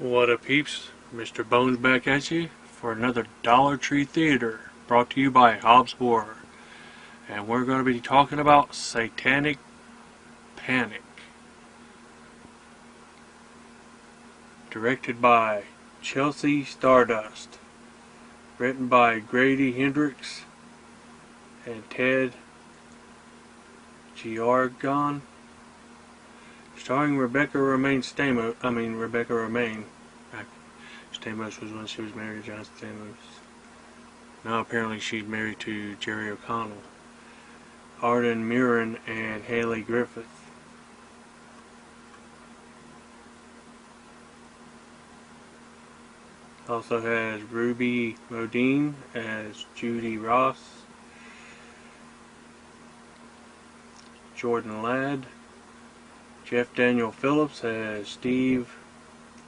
What up, peeps? Mr. Bones back at you for another Dollar Tree Theater brought to you by Hobbs Horror. And we're going to be talking about Satanic Panic. Directed by Chelsea Stardust. Written by Grady Hendrix and Ted Giorgon. Starring Rebecca Stamos. Stamos was when she was married to John Stamos. Now apparently she's married to Jerry O'Connell. Arden Mirren and Haley Griffith. Also has Ruby Modine as Judy Ross. Jordan Ladd. Jeff Daniel Phillips as Steve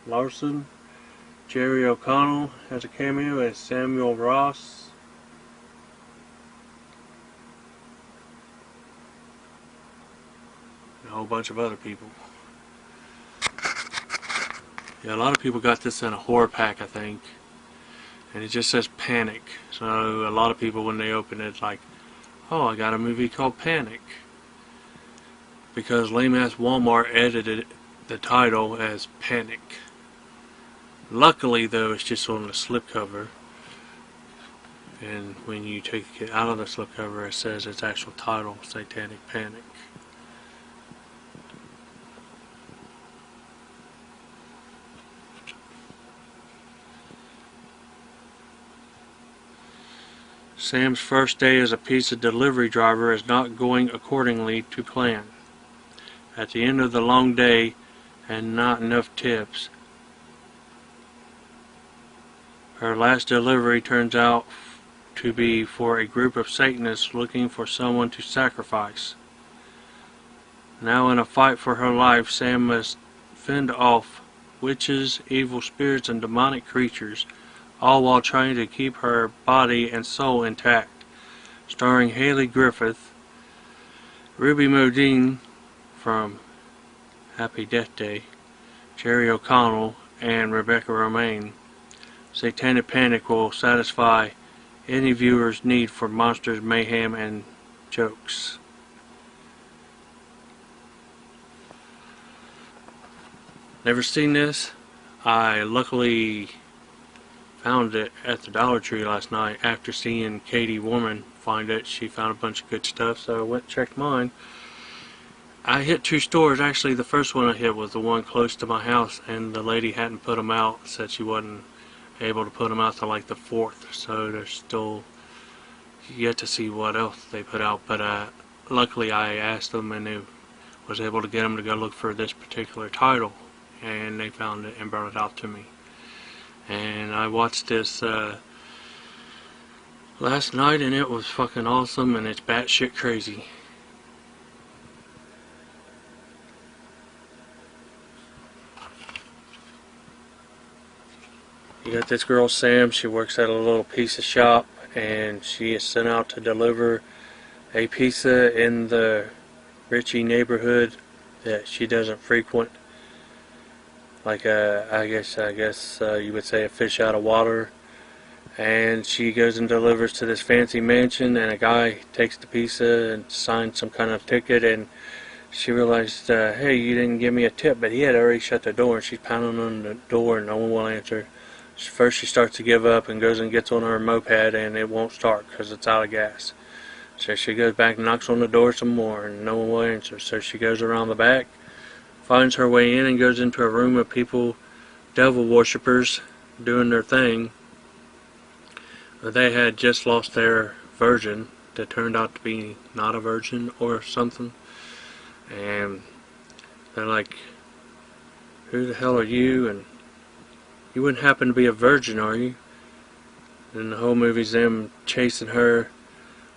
Larson. Jerry O'Connell has a cameo as Samuel Ross. And a whole bunch of other people. Yeah, a lot of people got this in a horror pack, I think. And it just says Panic. So a lot of people, when they open it, like, oh, I got a movie called Panic. Because lame-ass Walmart edited the title as Panic. Luckily, though, it's just on the slipcover. And when you take it out of the slipcover, it says its actual title, Satanic Panic. Sam's first day as a pizza delivery driver is not going accordingly to plan. At the end of the long day and not enough tips, her last delivery turns out to be for a group of Satanists looking for someone to sacrifice. Now in a fight for her life, Sam must fend off witches, evil spirits, and demonic creatures, all while trying to keep her body and soul intact. Starring Haley Griffith, Ruby Modine from Happy Death Day, Jerry O'Connell, and Rebecca Romaine. Satanic Panic will satisfy any viewer's need for monsters, mayhem, and jokes. Never seen this. I luckily found it at the Dollar Tree last night after seeing Katie Woman find it. She found a bunch of good stuff, so I went and checked mine. I hit two stores. Actually, the first one I hit was the one close to my house, and the lady hadn't put them out. Said she wasn't able to put them out till like the 4th, so there's still yet to see what else they put out. But luckily I asked them, and they was able to get them to go look for this particular title, and they found it and brought it out to me. And I watched this last night, and it was fucking awesome, and it's batshit crazy. You got this girl Sam. She works at a little pizza shop, and she is sent out to deliver a pizza in the Richie neighborhood that she doesn't frequent. Like I guess you would say a fish out of water. And she goes and delivers to this fancy mansion, and a guy takes the pizza and signs some kind of ticket, and she realized, hey, you didn't give me a tip. But he had already shut the door, and she's pounding on the door, and no one will answer. First she starts to give up and goes and gets on her moped, and it won't start because it's out of gas. So she goes back and knocks on the door some more, and no one will answer. So she goes around the back, finds her way in, and goes into a room of people, devil worshippers, doing their thing. They had just lost their virgin that turned out to be not a virgin or something. And they're like, who the hell are you? And you wouldn't happen to be a virgin, are you? And the whole movie's them chasing her.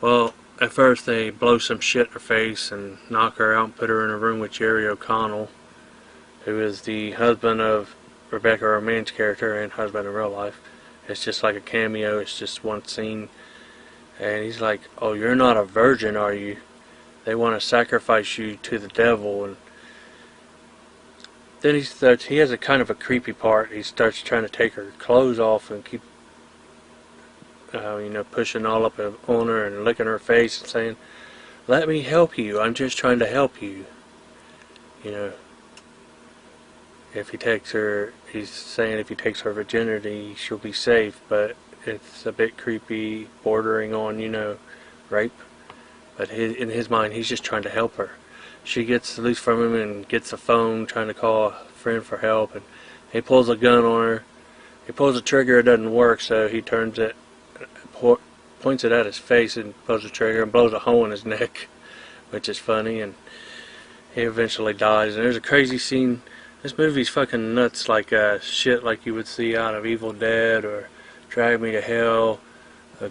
Well, at first they blow some shit in her face and knock her out and put her in a room with Jerry O'Connell, who is the husband of Rebecca Romaine's character and husband in real life. It's just like a cameo. It's just one scene. And he's like, oh, you're not a virgin, are you? They want to sacrifice you to the devil. And then he has a kind of a creepy part. He starts trying to take her clothes off and keep, pushing all up on her and licking her face and saying, "Let me help you. I'm just trying to help you." You know, if he takes her, he's saying if he takes her virginity, she'll be safe, but it's a bit creepy, bordering on, rape. But in his mind, he's just trying to help her. She gets loose from him and gets a phone, trying to call a friend for help, and he pulls a gun on her. He pulls the trigger, it doesn't work, so he turns it, points it at his face and pulls the trigger and blows a hole in his neck, which is funny, and he eventually dies. And there's a crazy scene. This movie's fucking nuts, like shit like you would see out of Evil Dead or Drag Me to Hell.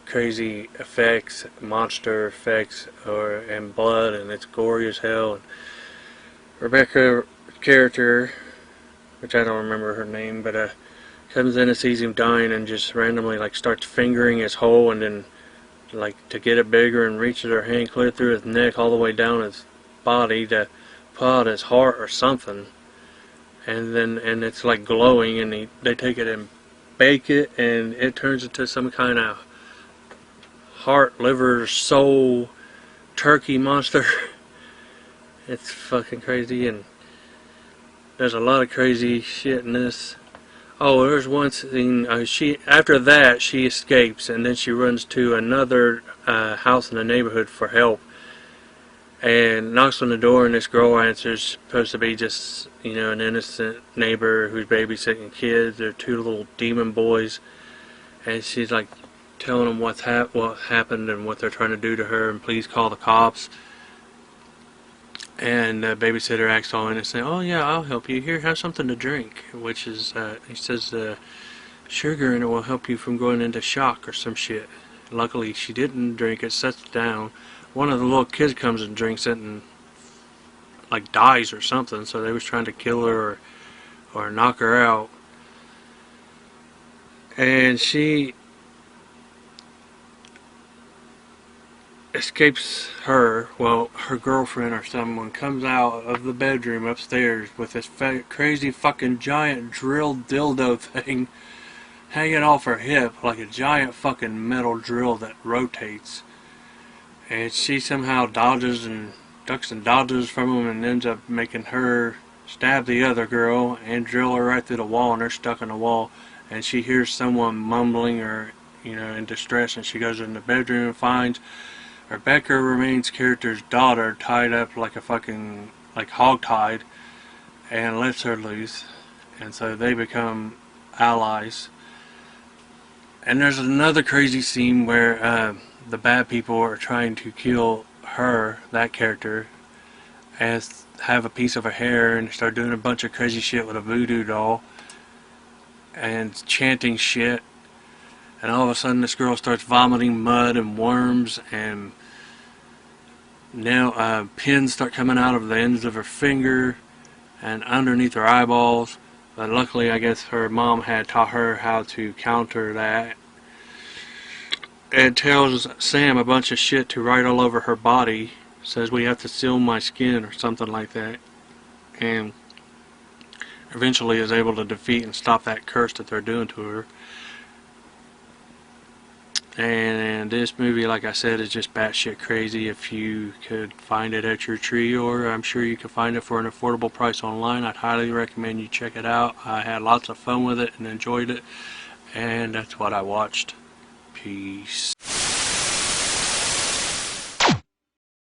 Crazy effects, monster effects, and blood, and it's gory as hell. And Rebecca's character, which I don't remember her name, but comes in and sees him dying and just randomly starts fingering his hole, and then to get it bigger, and reaches her hand clear through his neck all the way down his body to pull out his heart or something, and it's glowing, and they take it and bake it, and it turns into some kind of heart, liver, soul, turkey monster. It's fucking crazy, and there's a lot of crazy shit in this. Oh, there's one scene, after that she escapes, and then she runs to another house in the neighborhood for help, and knocks on the door, and this girl answers, supposed to be just, an innocent neighbor who's babysitting kids. They're two little demon boys, and she's telling them what happened and what they're trying to do to her, and please call the cops. And the babysitter acts all innocent. "Oh yeah, I'll help you. Here, have something to drink." Which is, he says, sugar in it will help you from going into shock or some shit. Luckily, she didn't drink it, sets it down. One of the little kids comes and drinks it and dies or something. So they was trying to kill her or knock her out. And she escapes her, her girlfriend or someone comes out of the bedroom upstairs with this crazy fucking giant drilled dildo thing hanging off her hip, like a giant fucking metal drill that rotates. And she somehow dodges and ducks and dodges from him, and ends up making her stab the other girl and drill her right through the wall, and they're stuck in the wall. And she hears someone mumbling or, in distress, and she goes in the bedroom and finds Rebecca Remains' character's daughter tied up like a fucking, hog-tied, and lets her loose, and so they become allies. And there's another crazy scene where the bad people are trying to kill her, that character, and have a piece of her hair, and start doing a bunch of crazy shit with a voodoo doll, and chanting shit. And all of a sudden this girl starts vomiting mud and worms, and now pins start coming out of the ends of her finger and underneath her eyeballs. But luckily, I guess her mom had taught her how to counter that. And tells Sam a bunch of shit to write all over her body. Says, "We have to seal my skin," or something like that. And eventually is able to defeat and stop that curse that they're doing to her. And this movie, like I said, is just batshit crazy. If you could find it at your tree, or I'm sure you could find it for an affordable price online, I'd highly recommend you check it out. I had lots of fun with it and enjoyed it, and that's what I watched. Peace.